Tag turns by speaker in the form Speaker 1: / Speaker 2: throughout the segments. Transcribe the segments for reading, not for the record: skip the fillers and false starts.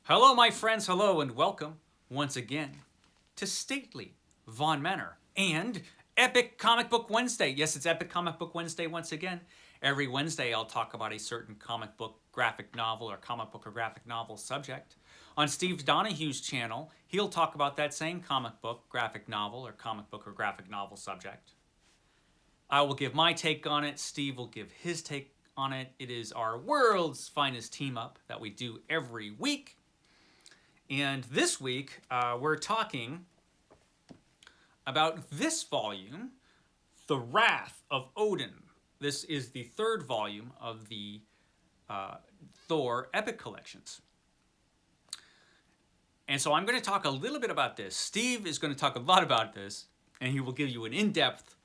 Speaker 1: Hello, my friends, hello, and welcome once again to Stately Von Manor and Epic Comic Book Wednesday. Yes, it's Epic Comic Book Wednesday once again. Every Wednesday, I'll talk about a certain comic book, graphic novel, or comic book or graphic novel subject. On Steve Donoghue's channel, he'll talk about that same comic book, graphic novel, or comic book or graphic novel subject. I will give my take on it. Steve will give his take on it. It is our world's finest team up that we do every week. And this week, we're talking about this volume, The Wrath of Odin. This is the third volume of the Thor Epic collections. And so I'm going to talk a little bit about this. Steve is going to talk a lot about this, and he will give you an in-depth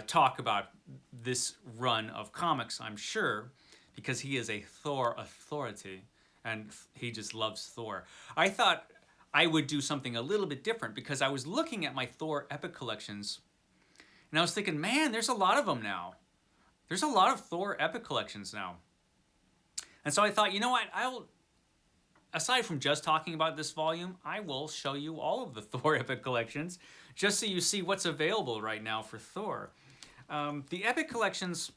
Speaker 1: talk about this run of comics, I'm sure, because he is a Thor authority. And he just loves Thor. I thought I would do something a little bit different because I was looking at my Thor Epic collections and I was thinking, man, there's a lot of them now. There's a lot of Thor Epic collections now. And so I thought, you know what, aside from just talking about this volume, I will show you all of the Thor Epic collections just so you see what's available right now for Thor. The Epic collections...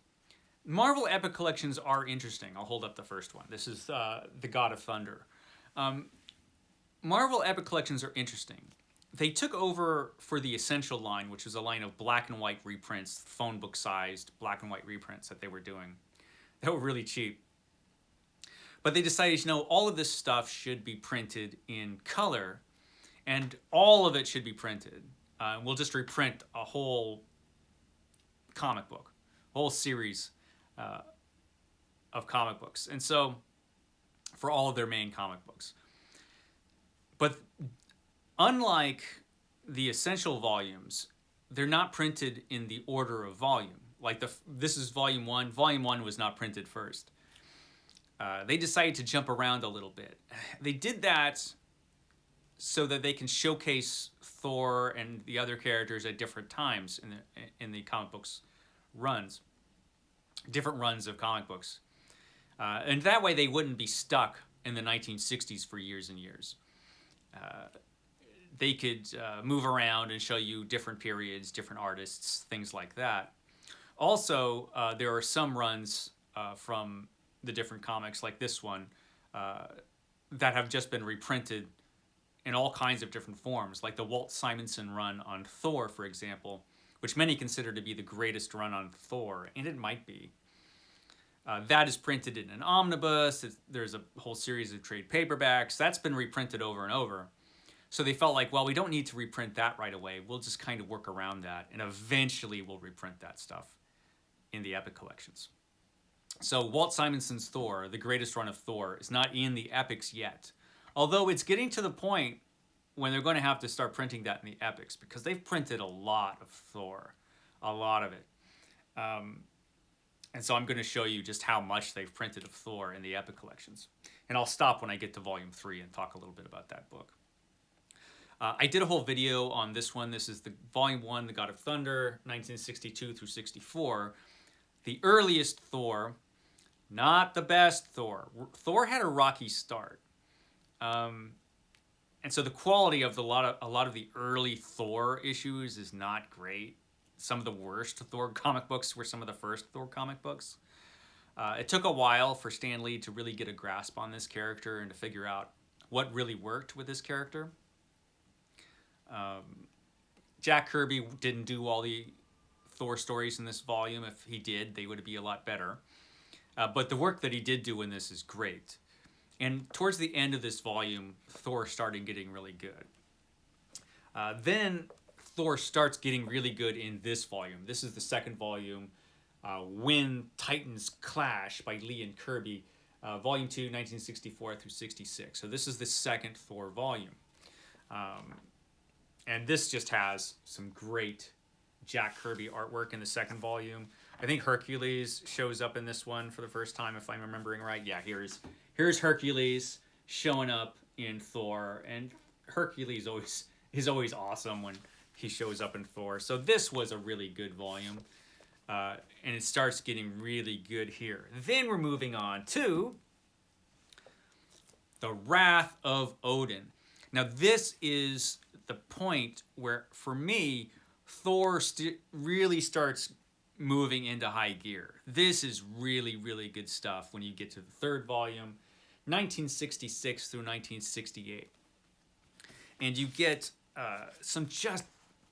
Speaker 1: Marvel Epic collections are interesting. I'll hold up the first one. This is The God of Thunder. Marvel Epic collections are interesting. They took over for the Essential line, which was a line of black and white reprints, phone book sized black and white reprints that they were doing. They were really cheap. But they decided, you know, all of this stuff should be printed in color, and all of it should be printed. We'll just reprint a whole comic book, a whole series of comic books, and so for all of their main comic books. But unlike the Essential volumes, they're not printed in the order of volume. Like this is volume 1. Volume 1 was not printed first. They decided to jump around a little bit. They did that so that they can showcase Thor and the other characters at different times in the comic books runs. Different runs of comic books. And that way they wouldn't be stuck in the 1960s for years and years. They could move around and show you different periods, different artists, things like that. Also, there are some runs from the different comics, like this one, that have just been reprinted in all kinds of different forms, like the Walt Simonson run on Thor, for example, which many consider to be the greatest run on Thor, and it might be. That is printed in an omnibus. There's a whole series of trade paperbacks. That's been reprinted over and over. So they felt like, well, we don't need to reprint that right away. We'll just kind of work around that, and eventually we'll reprint that stuff in the Epic collections. So Walt Simonson's Thor, the greatest run of Thor, is not in the Epics yet. Although it's getting to the point when they're going to have to start printing that in the Epics, because they've printed a lot of Thor, a lot of it. And so I'm going to show you just how much they've printed of Thor in the Epic collections. And I'll stop when I get to Volume 3 and talk a little bit about that book. I did a whole video on this one. This is the Volume 1, The God of Thunder, 1962 through 64. The earliest Thor, not the best Thor. Thor had a rocky start. And so the quality of a lot of the early Thor issues is not great. Some of the worst Thor comic books were some of the first Thor comic books. It took a while for Stan Lee to really get a grasp on this character and to figure out what really worked with this character. Jack Kirby didn't do all the Thor stories in this volume. If he did, they would be a lot better. But the work that he did do in this is great. And towards the end of this volume, Thor started getting really good. Then Thor starts getting really good in this volume. This is the second volume, When Titans Clash by Lee and Kirby, Volume 2, 1964 through 66. So this is the second Thor volume. And this just has some great Jack Kirby artwork in the second volume. I think Hercules shows up in this one for the first time, if I'm remembering right. Yeah, here's Hercules showing up in Thor, and Hercules is always awesome when he shows up in Thor. So this was a really good volume, and it starts getting really good here. Then we're moving on to The Wrath of Odin. Now this is the point where, for me, Thor really starts moving into high gear. This is really, really good stuff when you get to the third volume, 1966 through 1968. And you get some just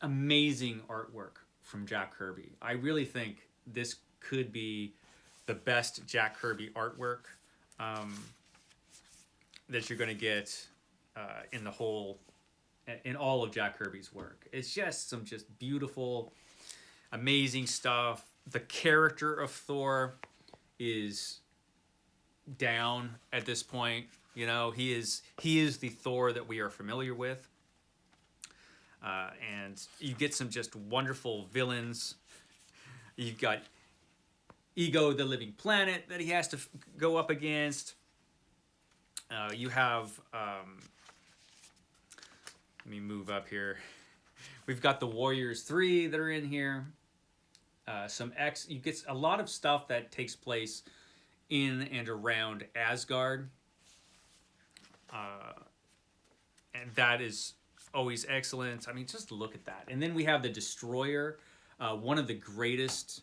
Speaker 1: amazing artwork from Jack Kirby. I really think this could be the best Jack Kirby artwork that you're going to get in all of Jack Kirby's work. It's just some beautiful, amazing stuff. The character of Thor is down at this point. You know, he is the Thor that we are familiar with. And you get some just wonderful villains. You've got Ego, the Living Planet, that he has to go up against. You have, let me move up here. We've got the Warriors 3 that are in here. You get a lot of stuff that takes place in and around Asgard. And that is always excellent. I mean, just look at that. And then we have the Destroyer, one of the greatest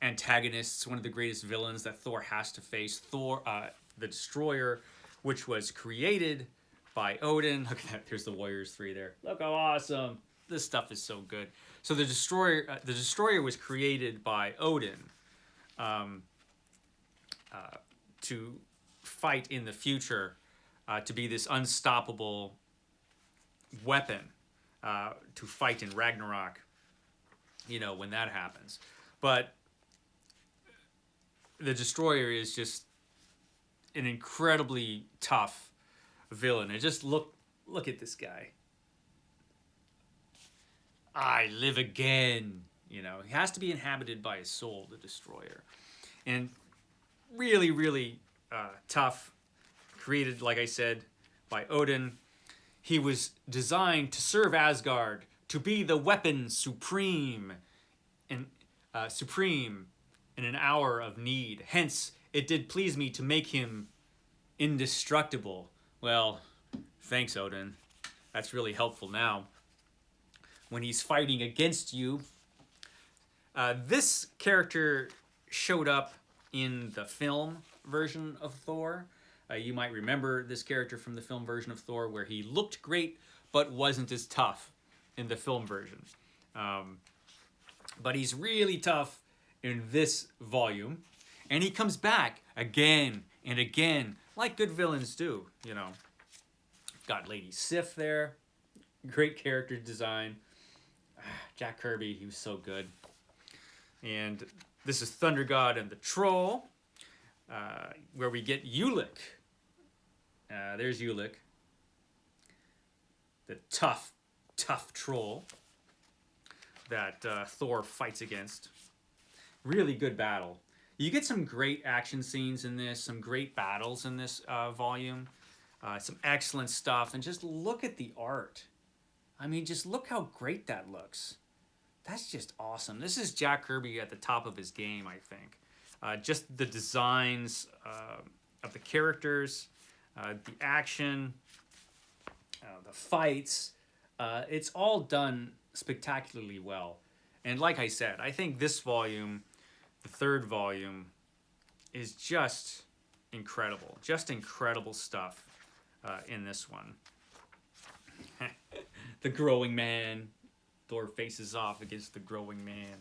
Speaker 1: antagonists, one of the greatest villains that Thor has to face. The Destroyer, which was created by Odin. Look at that. There's the Warriors 3 there. Look how awesome. This stuff is so good. So the Destroyer was created by Odin to fight in the future, to be this unstoppable weapon to fight in Ragnarok, you know, when that happens. But the Destroyer is just an incredibly tough villain. And just look at this guy. I live again. You know, he has to be inhabited by a soul, the Destroyer. And really, really tough. Created, like I said, by Odin. He was designed to serve Asgard, to be the weapon supreme in an hour of need. Hence, it did please me to make him indestructible. Well, thanks, Odin. That's really helpful now when he's fighting against you. This character showed up in the film version of Thor. You might remember this character from the film version of Thor, where he looked great but wasn't as tough in the film version. But he's really tough in this volume, and he comes back again and again, like good villains do, you know. Got Lady Sif there. Great character design. Jack Kirby, he was so good. And this is Thunder God and the Troll, where we get Ulik. There's Ulik, the tough troll that Thor fights against. Really good battle. You get some great action scenes in this, some great battles in this volume, some excellent stuff, and just look at the art. I mean, just look how great that looks. That's just awesome. This is Jack Kirby at the top of his game, I think. Just the designs of the characters, the action, the fights, it's all done spectacularly well. And like I said, I think this volume, the third volume, is just incredible. Just incredible stuff in this one. The Growing Man. Thor faces off against the Growing Man.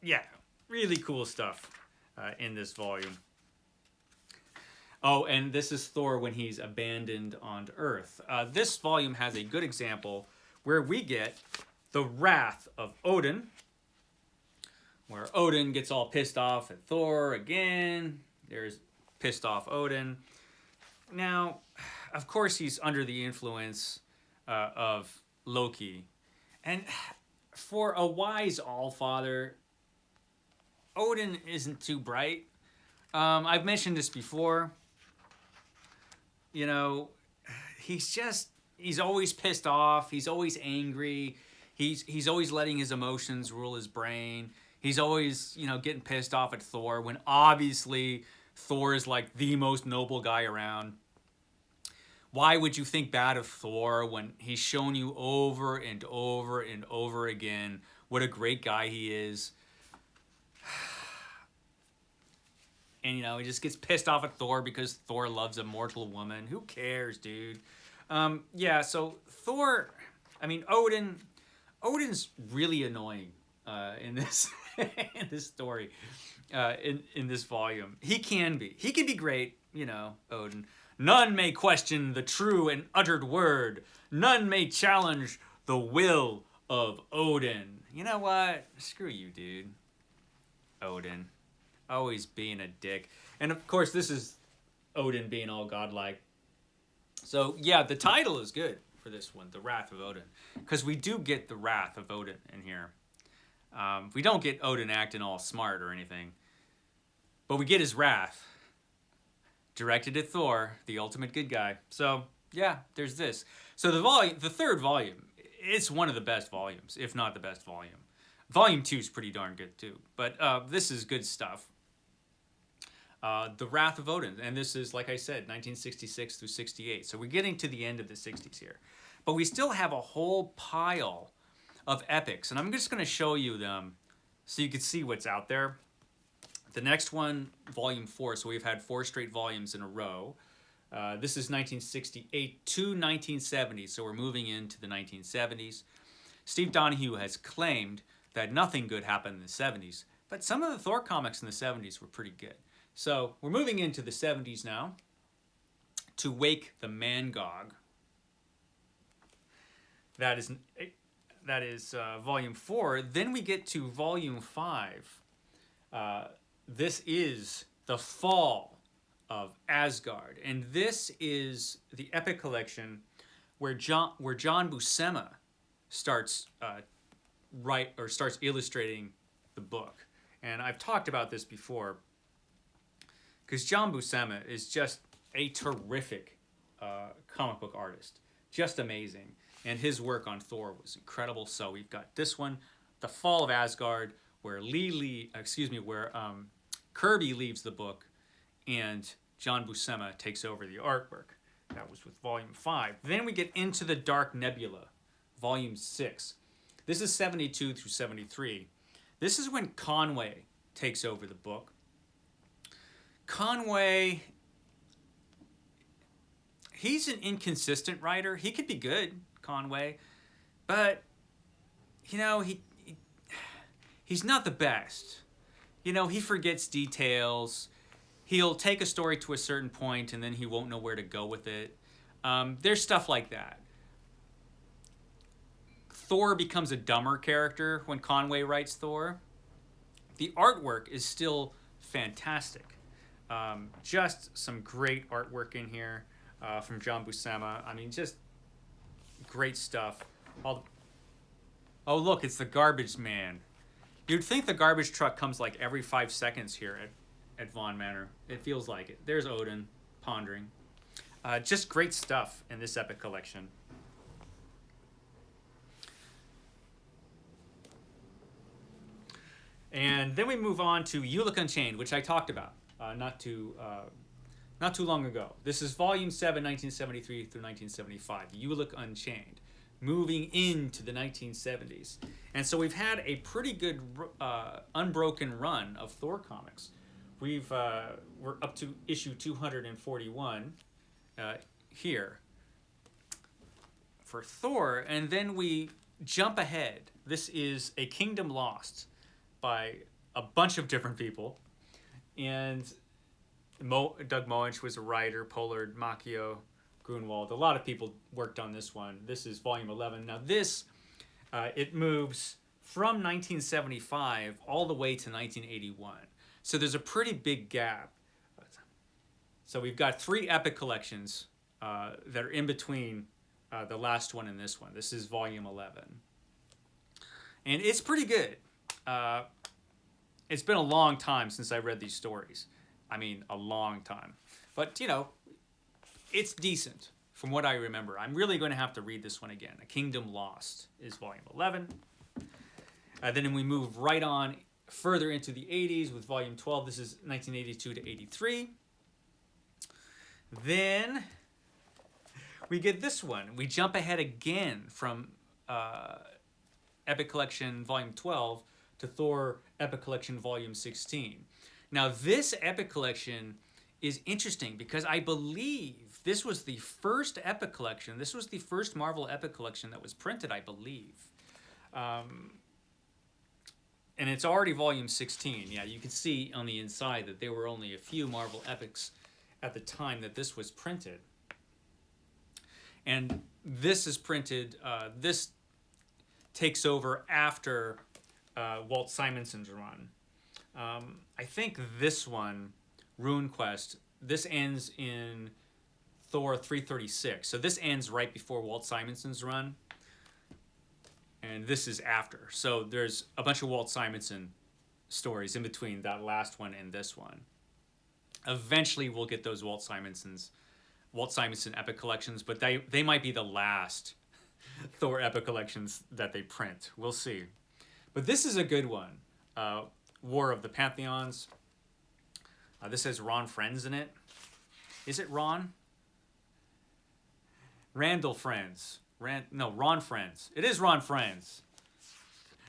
Speaker 1: Yeah, really cool stuff in this volume. Oh, and this is Thor when he's abandoned on Earth. This volume has a good example where we get the Wrath of Odin, where Odin gets all pissed off at Thor again. There's pissed off Odin. Now, of course, he's under the influence of Loki. And for a wise Allfather, Odin isn't too bright. I've mentioned this before. You know, he's always pissed off. He's always angry. He's always letting his emotions rule his brain. He's always, you know, getting pissed off at Thor when obviously Thor is like the most noble guy around. Why would you think bad of Thor when he's shown you over and over and over again what a great guy he is? And, you know, he just gets pissed off at Thor because Thor loves a mortal woman. Who cares, dude? Yeah, so Thor, I mean, Odin's really annoying in this in this story, in this volume. He can be great, you know, Odin. None may question the true and uttered word. None may challenge the will of Odin. You know what? Screw you, dude. Odin. Always being a dick. And of course, this is Odin being all godlike. So, yeah, the title is good for this one, The Wrath of Odin. Because we do get the Wrath of Odin in here. We don't get Odin acting all smart or anything. But we get his wrath. Directed at Thor, the ultimate good guy. So, yeah, there's this. So the third volume, it's one of the best volumes, if not the best volume. Volume 2 is pretty darn good too. But this is good stuff. The Wrath of Odin. And this is, like I said, 1966 through 68. So we're getting to the end of the 60s here. But we still have a whole pile of epics. And I'm just going to show you them so you can see what's out there. The next one, Volume 4. So we've had 4 straight volumes in a row. This is 1968 to 1970. So we're moving into the 1970s. Steve Donoghue has claimed that nothing good happened in the 70s. But some of the Thor comics in the 70s were pretty good. So we're moving into the 70s now to Wake the Mangog. That is Volume 4. Then we get to Volume 5. This is the Fall of Asgard. And this is the epic collection where John Buscema starts starts illustrating the book. And I've talked about this before because John Buscema is just a terrific comic book artist. Just amazing. And his work on Thor was incredible. So we've got this one, The Fall of Asgard, where Kirby leaves the book and John Buscema takes over the artwork. That was with Volume 5. Then we get into the Dark Nebula, Volume 6. This is 72 through 73. This is when Conway takes over the book. Conway, he's an inconsistent writer. He could be good, Conway, but, you know, he's not the best. You know, he forgets details. He'll take a story to a certain point and then he won't know where to go with it. There's stuff like that. Thor becomes a dumber character when Conway writes Thor. The artwork is still fantastic. Just some great artwork in here from John Buscema. I mean, just great stuff. Oh, look, it's the Garbage Man. You'd think the garbage truck comes like every 5 seconds here at Vaughn Manor. It feels like it. There's Odin pondering. Just great stuff in this epic collection. And then we move on to You Look Unchained, which I talked about not too long ago. This is Volume 7, 1973 through 1975. You Look Unchained. Moving into the 1970s. And so we've had a pretty good unbroken run of Thor comics. We're up to issue 241 here for Thor, and then we jump ahead. This is A Kingdom Lost by a bunch of different people, and Doug Moench was a writer, Pollard, Macchio, Grunwald. A lot of people worked on this one. This is Volume 11. Now this, it moves from 1975 all the way to 1981. So there's a pretty big gap. So we've got 3 epic collections that are in between the last one and this one. This is Volume 11. And it's pretty good. It's been a long time since I read these stories. I mean, a long time. But, you know, it's decent from what I remember. I'm really going to have to read this one again. A Kingdom Lost is Volume 11. Then we move right on further into the 80s with Volume 12. This is 1982 to 83. Then we get this one. We jump ahead again from Epic Collection Volume 12 to Thor Epic Collection Volume 16. Now, this Epic Collection is interesting because I believe this was the first Epic Collection. This was the first Marvel Epic Collection that was printed, I believe. And it's already Volume 16. Yeah, you can see on the inside that there were only a few Marvel Epics at the time that this was printed. And this is printed, this takes over after Walt Simonson's run. I think this one, RuneQuest, this ends in Thor 336. So this ends right before Walt Simonson's run. And this is after. So there's a bunch of Walt Simonson stories in between that last one and this one. Eventually we'll get those Walt Simonson Epic Collections, but they might be the last Thor Epic Collections that they print. We'll see. But this is a good one. War of the Pantheons. This has Ron Friends in it. Is it Ron? Randall Friends. Ron Friends. It is Ron Friends.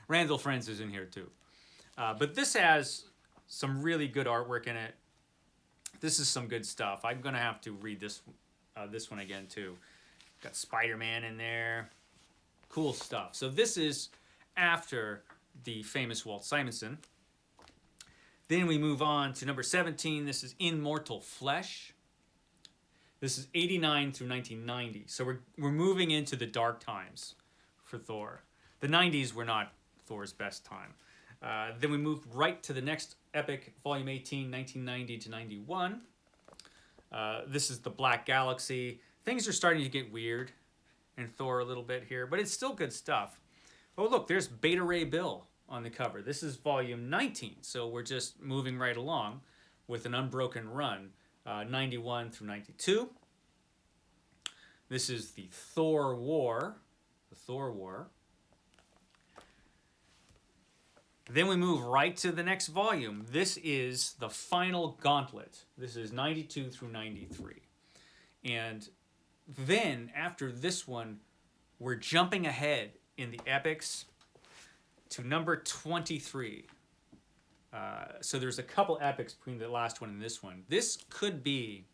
Speaker 1: Randall Friends is in here too. But this has some really good artwork in it. This is some good stuff. I'm going to have to read this one again too. Got Spider-Man in there. Cool stuff. So this is after the famous Walt Simonson. Then we move on to number 17. This is Immortal Flesh. This is 89 through 1990. So we're moving into the dark times for Thor. The 90s were not Thor's best time. Then we move right to the next epic, Volume 18, 1990 to 91. This is the Black Galaxy. Things are starting to get weird in Thor a little bit here, but it's still good stuff. Oh, look, there's Beta Ray Bill on the cover. This is Volume 19, so we're just moving right along with an unbroken run, 91 through 92. This is the Thor War. The Thor War. Then we move right to the next volume. This is the final gauntlet. This is 92 through 93. And then, after this one, we're jumping ahead in the epics to number 23. So there's a couple epics between the last one and this one. This could be,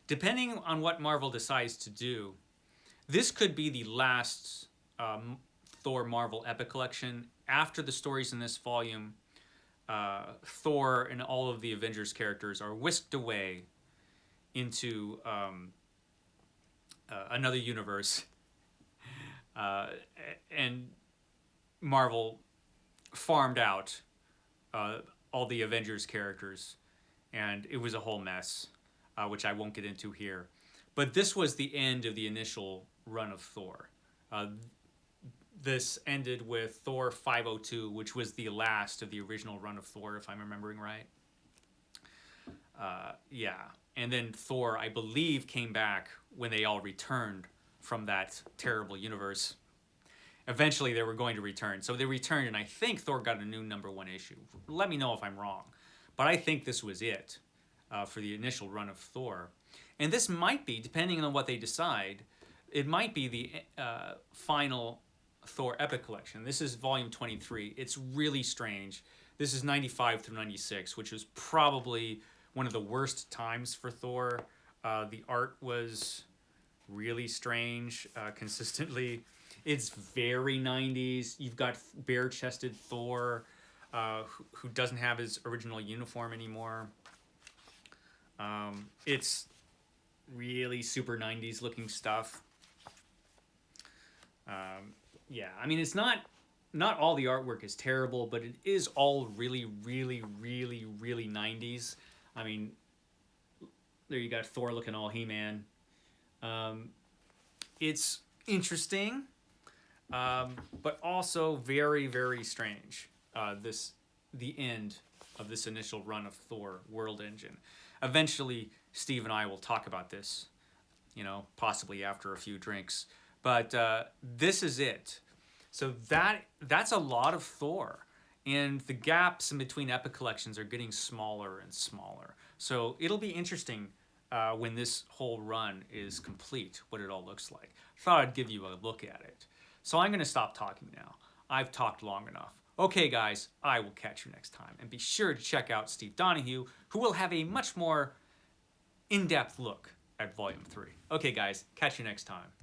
Speaker 1: depending on what Marvel decides to do, this could be the last Thor Marvel Epic Collection. After the stories in this volume, Thor and all of the Avengers characters are whisked away into another universe. And Marvel farmed out all the Avengers characters, and it was a whole mess, which I won't get into here. But this was the end of the initial run of Thor. This ended with Thor 502, which was the last of the original run of Thor, if I'm remembering right. Yeah. And then Thor, I believe, came back when they all returned from that terrible universe. Eventually, they were going to return. So they returned, and I think Thor got a new #1 issue. Let me know if I'm wrong. But I think this was it for the initial run of Thor. And this might be, depending on what they decide, it might be the final Thor Epic Collection. This is Volume 23. It's really strange. This is 95 through 96, which was probably one of the worst times for Thor. The art was really strange consistently. It's very 90s. You've got bare-chested Thor who doesn't have his original uniform anymore. It's really super 90s looking stuff. Yeah, I mean, it's not all the artwork is terrible, but it is all really, really, really, really 90s. I mean, there you got Thor looking all He-Man. It's interesting, but also very, very strange. The end of this initial run of Thor World Engine. Eventually, Steve and I will talk about this, possibly after a few drinks. But this is it. So that's a lot of Thor. And the gaps in between epic collections are getting smaller and smaller. So it'll be interesting when this whole run is complete, what it all looks like. Thought I'd give you a look at it. So I'm going to stop talking now. I've talked long enough. Okay, guys, I will catch you next time. And be sure to check out Steve Donoghue, who will have a much more in-depth look at Volume 3. Okay, guys, catch you next time.